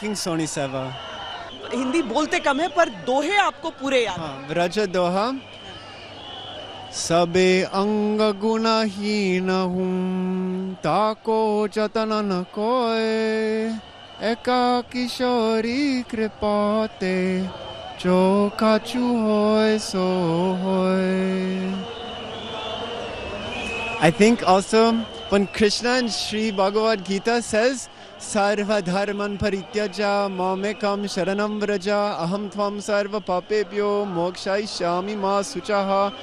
King Soni सेवा। हिंदी बोलते कम है पर दोहे आपको पूरे याद हैं। व्रज दोहा। सबे अंग गुणहीन हूँ, ताको जतन न कोय, एका किशोरी कृपाते, जो काचू होय सो होय। I think also when Krishna in Sri Bhagavad Gita says, Sarva dharman parityaja mamekam sharanam vraja aham tvam sarva papebhyo mokshayishyami ma suchaha.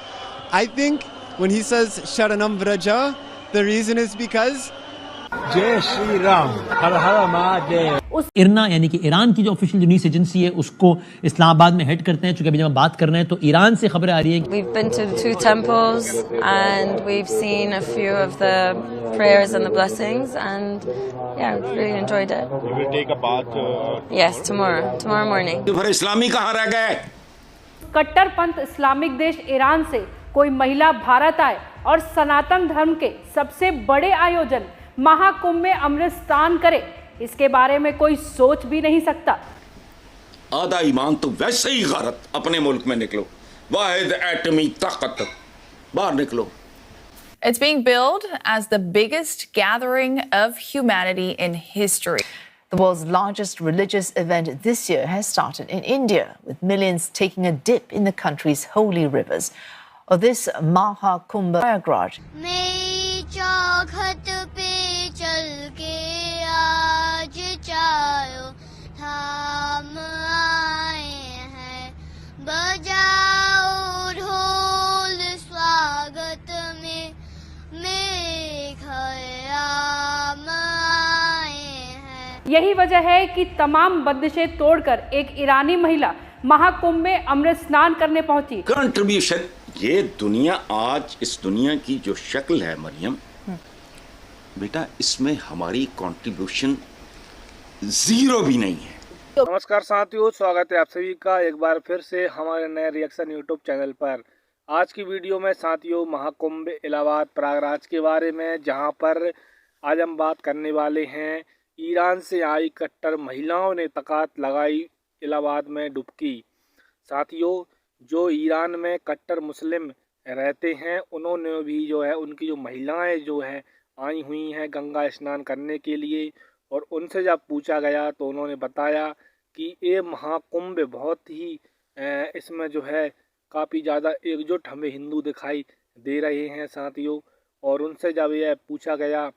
I think when he says sharanam vraja, the reason is because जय श्री राम, हर हर महादेव। इरना यानी कि Iran की जो official news agency है उसको इस्लामाबाद में head करते हैं। चूंकि अभी जब हम बात कर रहे हैं तो ईरान से खबरें आ रही हैं। We've been to 2 temples and we've seen a few of the prayers and the blessings and yeah, we really enjoyed it. You will take a bath? Yes, tomorrow morning. तो फिर इस्लामी कहाँ रह गए? कट्टरपंथ इस्लामिक देश ईरान से कोई महिला भारत आए और सनातन धर्म के सबसे बड़े आयोजन महाकुंभ में अमृत स्नान करे, इसके बारे में कोई सोच भी नहीं सकता। आधा ईमान तो वैसे ही गलत। अपने मुल्क में निकलो, वाहिद एटमी ताकत, बाहर निकलो। It's being billed as the biggest gathering of humanity in history. The world's largest religious event this year has started in India, with millions taking a dip in the country's holy rivers. Or this Mahakumbh Prayagraj. यही वजह है कि तमाम बंदिशें तोड़कर एक ईरानी महिला महाकुंभ में अमृत स्नान करने पहुंची। कंट्रीब्यूशन, ये दुनिया आज इस दुनिया की जो शक्ल है मरियम बेटा, इसमें हमारी कंट्रीब्यूशन जीरो भी नहीं है। नमस्कार साथियों, स्वागत है आप सभी का एक बार फिर से हमारे नए रिएक्शन यूट्यूब चैनल पर। आज की वीडियो में साथियों महाकुंभ इलाहाबाद प्रयागराज के बारे में, जहां पर आज हम बात करने वाले हैं ईरान से आई कट्टर महिलाओं ने तकात लगाई इलाहाबाद में डुबकी। साथियों, जो ईरान में कट्टर मुस्लिम रहते हैं उन्होंने भी जो है, उनकी जो महिलाएं जो है आई हुई हैं गंगा स्नान करने के लिए, और उनसे जब पूछा गया तो उन्होंने बताया कि ये महाकुंभ बहुत ही इसमें जो है काफ़ी ज़्यादा एकजुट हमें हिंदू दिखाई दे रहे हैं साथियों। और उनसे जब यह पूछा गया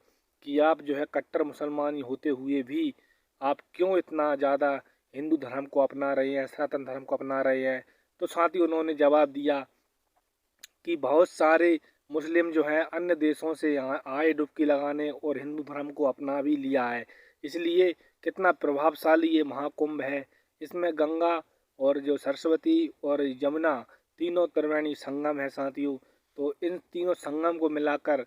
कि आप जो है कट्टर मुसलमान होते हुए भी आप क्यों इतना ज़्यादा हिंदू धर्म को अपना रहे हैं, सनातन धर्म को अपना रहे हैं, तो साथियों उन्होंने जवाब दिया कि बहुत सारे मुस्लिम जो हैं अन्य देशों से यहाँ आए डुबकी लगाने और हिंदू धर्म को अपना भी लिया है। इसलिए कितना प्रभावशाली ये महाकुंभ है। इसमें गंगा और जो सरस्वती और यमुना तीनों त्रिवेणी संगम है साथियों। तो इन तीनों संगम को मिलाकर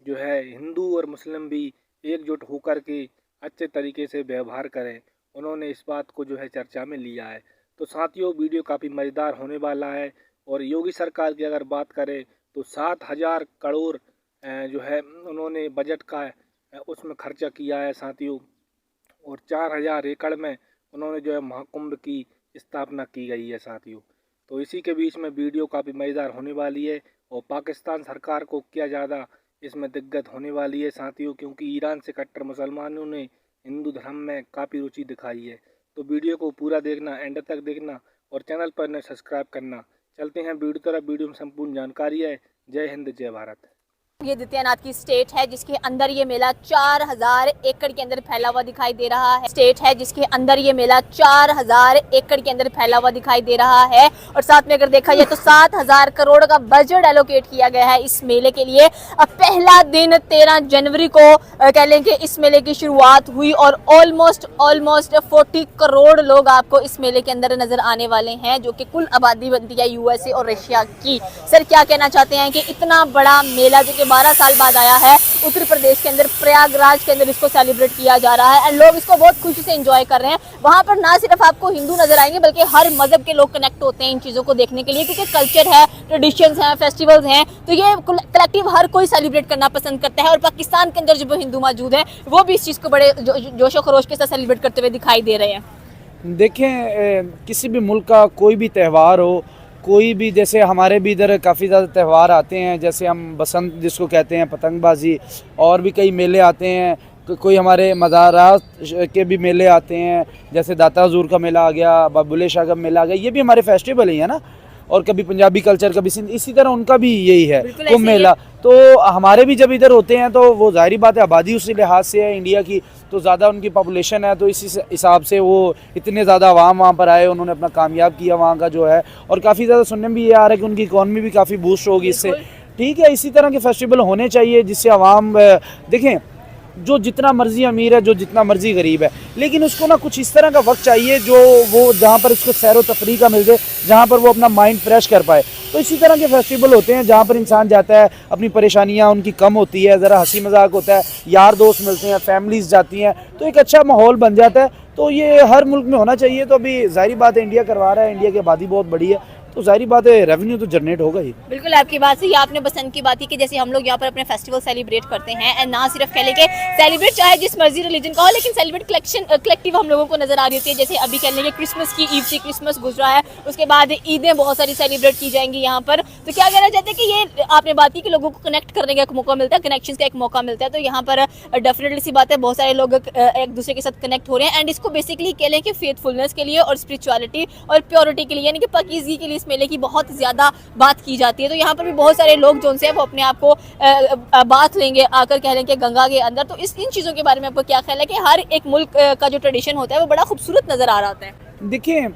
जो है हिंदू और मुस्लिम भी एकजुट होकर के अच्छे तरीके से व्यवहार करें, उन्होंने इस बात को जो है चर्चा में लिया है। तो साथियों वीडियो काफ़ी मज़ेदार होने वाला है। और योगी सरकार की अगर बात करें तो 7,000 करोड़ जो है उन्होंने बजट का उसमें खर्चा किया है साथियों, और 4,000 एकड़ में उन्होंने जो है महाकुंभ की स्थापना की गई है साथियों। तो इसी के बीच में वीडियो काफ़ी मज़ेदार होने वाली है। और पाकिस्तान सरकार को क्या ज़्यादा इसमें दिक्कत होने वाली है साथियों, क्योंकि ईरान से कट्टर मुसलमानों ने हिंदू धर्म में काफ़ी रुचि दिखाई है। तो वीडियो को पूरा देखना, एंड तक देखना और चैनल पर ने सब्सक्राइब करना। चलते हैं वीडियो तरफ, वीडियो में संपूर्ण जानकारी है। जय हिंद, जय भारत। ये आदित्यनाथ की स्टेट है जिसके अंदर ये मेला 4,000 एकड़ के अंदर फैला हुआ दिखाई दे रहा है। स्टेट है जिसके अंदर ये मेला 4,000 एकड़ के अंदर फैला हुआ दिखाई दे रहा है। और साथ में अगर देखा जाए तो 7,000 करोड़ का बजट एलोकेट किया गया है इस मेले के लिए। अब पहला दिन 13 जनवरी को कह लें कि इस मेले की शुरुआत हुई और ऑलमोस्ट 40 करोड़ लोग आपको इस मेले के अंदर नजर आने वाले हैं, जो कि कुल आबादी बनती है USA और रशिया की। सर क्या कहना चाहते हैं कि इतना बड़ा मेला जो कि 12 साल बाद आया है उत्तर प्रदेश के अंदर, प्रयागराज के अंदर इसको सेलिब्रेट किया जा रहा है एंड लोग इसको बहुत खुशी से एंजॉय कर रहे हैं। वहाँ पर ना सिर्फ आपको हिंदू नजर आएंगे बल्कि हर मजहब के लोग कनेक्ट होते हैं इन चीज़ों को देखने के लिए, क्योंकि कल्चर है, ट्रेडिशंस हैं, फेस्टिवल्स हैं, तो ये कलेक्टिव हर कोई सेलिब्रेट करना पसंद करता है। और पाकिस्तान के अंदर जो हिंदू मौजूद हैं वो भी इस चीज़ को बड़े जोशो खरोश के साथ सेलिब्रेट करते हुए दिखाई दे रहे हैं। देखें, किसी भी मुल्क का कोई भी त्यौहार हो, कोई भी, जैसे हमारे भी इधर काफ़ी ज़्यादा त्यौहार आते हैं, जैसे हम बसंत जिसको कहते हैं, पतंगबाजी, और भी कई मेले आते हैं, कोई हमारे मज़ारात के भी मेले आते हैं, जैसे दाता हजूर का मेला आ गया, बुल्ले शाह का मेला आ गया, ये भी हमारे फेस्टिवल ही है ना। और कभी पंजाबी कल्चर, कभी सिंध, इसी तरह उनका भी यही है कुंभ मेला। तो हमारे भी जब इधर होते हैं तो वो जाहिर बात है आबादी उसी लिहाज से है इंडिया की, तो ज़्यादा उनकी पॉपुलेशन है, तो इसी हिसाब से वो इतने ज़्यादा अवाम वहाँ पर आए, उन्होंने अपना कामयाब किया वहाँ का जो है। और काफ़ी ज़्यादा सुनने में भी ये आ रहा है कि उनकी इकॉनमी भी काफ़ी बूस्ट होगी इससे। ठीक है, इसी तरह के फेस्टिवल होने चाहिए जिससे अवाम देखें, जो जितना मर्जी अमीर है, जो जितना मर्जी गरीब है, लेकिन उसको ना कुछ इस तरह का वक्त चाहिए जो वो जहाँ पर उसको सैर व तफरीह का मिल जाए, जहाँ पर वो अपना माइंड फ्रेश कर पाए। तो इसी तरह के फेस्टिवल होते हैं जहाँ पर इंसान जाता है, अपनी परेशानियाँ उनकी कम होती है, ज़रा हंसी मजाक होता है, यार दोस्त मिलते हैं, फैमिलीज़ जाती हैं, तो एक अच्छा माहौल बन जाता है। तो ये हर मुल्क में होना चाहिए। तो अभी जाहिर बात है इंडिया करवा रहा है, इंडिया की आबादी बहुत बड़ी है, तो जाहिर बात है रेवेन्यू तो जनरेट होगा ही। बिल्कुल आपकी बात सही। आपने बसंत की बात की कि जैसे हम लोग यहाँ पर अपने फेस्टिवल सेलिब्रेट करते हैं एंड ना सिर्फ कह लेंगे सेलिब्रेट चाहे जिस मर्जी रिलीजन का हो, लेकिन सेलिब्रेट कलेक्टिव हम लोगों को नजर आ रही होती है। जैसे अभी कह लेंगे क्रिसमस की ईद से क्रिसमस गुजरा है, उसके बाद ईदें बहुत सारी सेलिब्रेट की जाएंगी यहाँ पर। तो क्या कहना चाहते हैं कि ये आपने बात की कि लोगों को कनेक्ट करने का एक मौका मिलता है, कनेक्शन का एक मौका मिलता है, तो यहाँ पर डेफिनेटली सी बात है बहुत सारे लोग एक दूसरे के साथ कनेक्ट हो रहे हैं एंड इसको बेसिकली कह लें कि फेथफुलनेस के लिए और स्पिरिचुअलिटी और प्योरिटी के लिए, यानी कि पाकीज़गी के लिए इस मेले की बहुत ज़्यादा बात की जाती है। तो यहाँ पर भी बहुत सारे लोग जो उनसे वो अपने आप को बात लेंगे आकर कह लेंगे गंगा के अंदर। तो इन चीज़ों के बारे में आपको क्या ख्याल है कि हर एक मुल्क का जो ट्रेडिशन होता है वो बड़ा खूबसूरत नज़र आ रहा होता है? देखिए,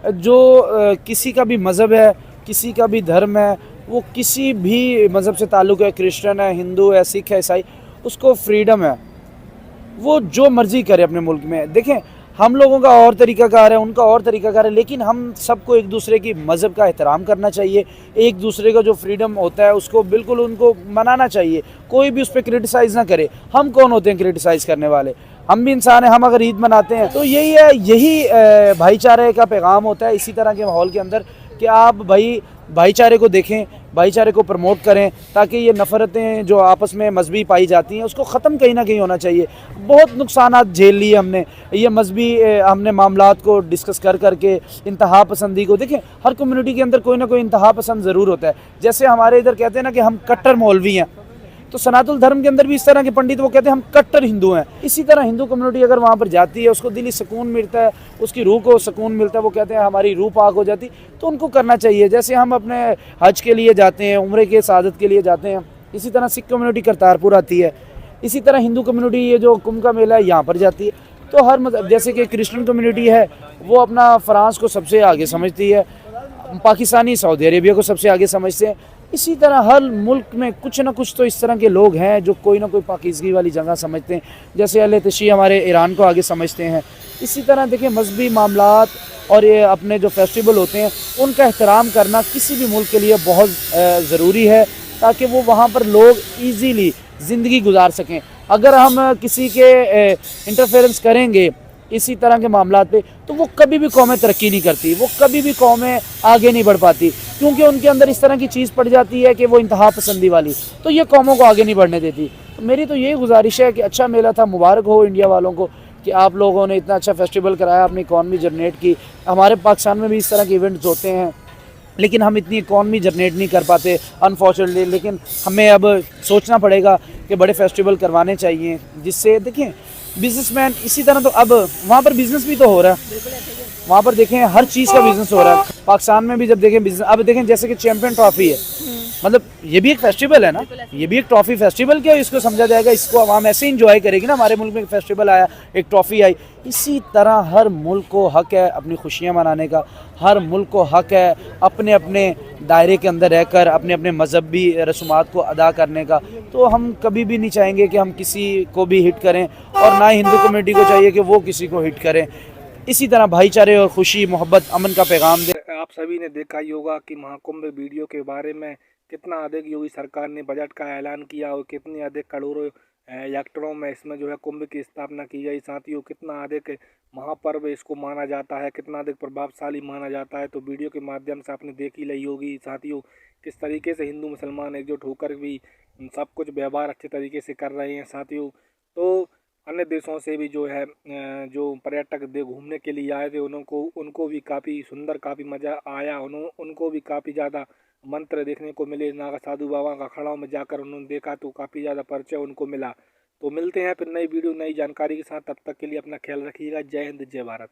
जो किसी का भी मज़हब है, किसी का भी धर्म है, वो किसी भी मज़हब से ताल्लुक़ है, क्रिश्चियन है, हिंदू है, सिख है, ईसाई, उसको फ्रीडम है, वो जो मर्ज़ी करे अपने मुल्क में। देखें, हम लोगों का और तरीक़ाकार है, उनका और तरीक़ाकार है, लेकिन हम सबको एक दूसरे की मज़हब का एहतराम करना चाहिए। एक दूसरे का जो फ्रीडम होता है उसको बिल्कुल उनको मनाना चाहिए, कोई भी उस पर क्रिटिसाइज़ ना करे। हम कौन होते हैं क्रिटिसाइज़ करने वाले? हम भी इंसान हैं। हम अगर ईद मनाते हैं तो यही है, यही भाईचारे का पैगाम होता है इसी तरह के माहौल के अंदर कि आप भाईचारे को देखें, भाईचारे को प्रमोट करें, ताकि ये नफ़रतें जो आपस में मजहबी पाई जाती हैं उसको ख़त्म कहीं ना कहीं होना चाहिए। बहुत नुकसानात झेल लिए हमने, ये मजहबी हमने मामलात को डिस्कस करके इंतहा पसंदी को। देखें, हर कम्युनिटी के अंदर कोई ना कोई इंतहा पसंद ज़रूर होता है। जैसे हमारे इधर कहते हैं ना कि हम कट्टर मौलवी हैं, तो सनातन धर्म के अंदर भी इस तरह के पंडित वो कहते हैं हम कट्टर हिंदू हैं। इसी तरह हिंदू कम्युनिटी अगर वहाँ पर जाती है, उसको दिली सुकून मिलता है, उसकी रूह को सुकून मिलता है, वो कहते हैं हमारी रूह पाक हो जाती, तो उनको करना चाहिए। जैसे हम अपने हज के लिए जाते हैं, उम्रे के सादत के लिए जाते हैं, इसी तरह सिख कम्युनिटी करतारपुर आती है, इसी तरह हिंदू कम्युनिटी ये जो कुंभ का मेला है यहाँ पर जाती है। तो हर मतलब जैसे कि क्रिश्चियन कम्युनिटी है वो अपना फ्रांस को सबसे आगे समझती है, पाकिस्तानी सऊदी अरेबिया को सबसे आगे समझते हैं। इसी तरह हर मुल्क में कुछ ना कुछ तो इस तरह के लोग हैं जो कोई ना कोई पाकीज़गी वाली जगह समझते हैं। जैसे अहले तशी हमारे ईरान को आगे समझते हैं। इसी तरह देखिए, मजहबी मामलात और ये अपने जो फेस्टिवल होते हैं उनका एहतराम करना किसी भी मुल्क के लिए बहुत ज़रूरी है, ताकि वो वहाँ पर लोग ईज़ीली ज़िंदगी गुजार सकें। अगर हम किसी के इंटरफेरेंस करेंगे इसी तरह के मामलात पे, तो वो कभी भी कौमें तरक्की नहीं करती, वो कभी भी कौमें आगे नहीं बढ़ पाती, क्योंकि उनके अंदर इस तरह की चीज़ पड़ जाती है कि वो इंतहा पसंदी वाली, तो ये कौमों को आगे नहीं बढ़ने देती। तो मेरी तो यही गुजारिश है कि अच्छा मेला था, मुबारक हो इंडिया वालों को कि आप लोगों ने इतना अच्छा फेस्टिवल कराया, अपनी इकॉनमी जनरेट की। हमारे पाकिस्तान में भी इस तरह के इवेंट्स होते हैं, लेकिन हम इतनी इकॉनमी जनरेट नहीं कर पाते अनफॉर्चुनेटली। लेकिन हमें अब सोचना पड़ेगा कि बड़े फेस्टिवल करवाने चाहिए, जिससे देखिए बिजनेसमैन इसी तरह, तो अब वहाँ पर बिजनेस भी तो हो रहा है, वहाँ पर देखें हर चीज़ का बिजनेस हो रहा है। पाकिस्तान में भी जब देखें बिजनेस, अब देखें जैसे कि चैंपियन ट्रॉफी है, मतलब ये भी एक फेस्टिवल है ना, ये भी एक ट्रॉफी फेस्टिवल क्या इसको समझा जाएगा, इसको आवाम ऐसे इंजॉय करेगी ना। हमारे मुल्क में एक फेस्टिवल आया, एक ट्रॉफी आई, इसी तरह हर मुल्क को हक है अपनी खुशियाँ मनाने का, हर मुल्क को हक है अपने अपने दायरे के अंदर रहकर अपने अपने मजहबी रसूमात को अदा करने का। तो हम कभी भी नहीं चाहेंगे कि हम किसी को भी हिट करें, और ना हिंदू कम्युनिटी को चाहिए कि वो किसी को हिट करें। इसी तरह भाईचारे और खुशी, मोहब्बत, अमन का पैगाम दे। आप सभी ने देखा ही होगा कि महाकुंभ वीडियो के बारे में कितना अधिक योगी सरकार ने बजट का ऐलान किया और कितनी अधिक करोड़ों हेक्टरों में इसमें जो है कुंभ की स्थापना की गई। साथियों कितना अधिक महापर्व इसको माना जाता है, कितना अधिक प्रभावशाली माना जाता है, तो वीडियो के माध्यम से आपने देख ही ली होगी साथियों किस तरीके से हिंदू मुसलमान एकजुट होकर भी सब कुछ व्यवहार अच्छे तरीके से कर रहे हैं साथियों। तो अन्य देशों से भी जो है जो पर्यटक घूमने के लिए आए थे उनको भी काफ़ी सुंदर, काफ़ी मज़ा आया। उनको भी काफ़ी ज़्यादा मंत्र देखने को मिले। नागा साधु बाबा का अखाड़ों में जाकर उन्होंने देखा तो काफ़ी ज़्यादा परिचय उनको मिला। तो मिलते हैं फिर नई वीडियो नई जानकारी के साथ, तब तक के लिए अपना ख्याल रखिएगा। जय हिंद, जय भारत।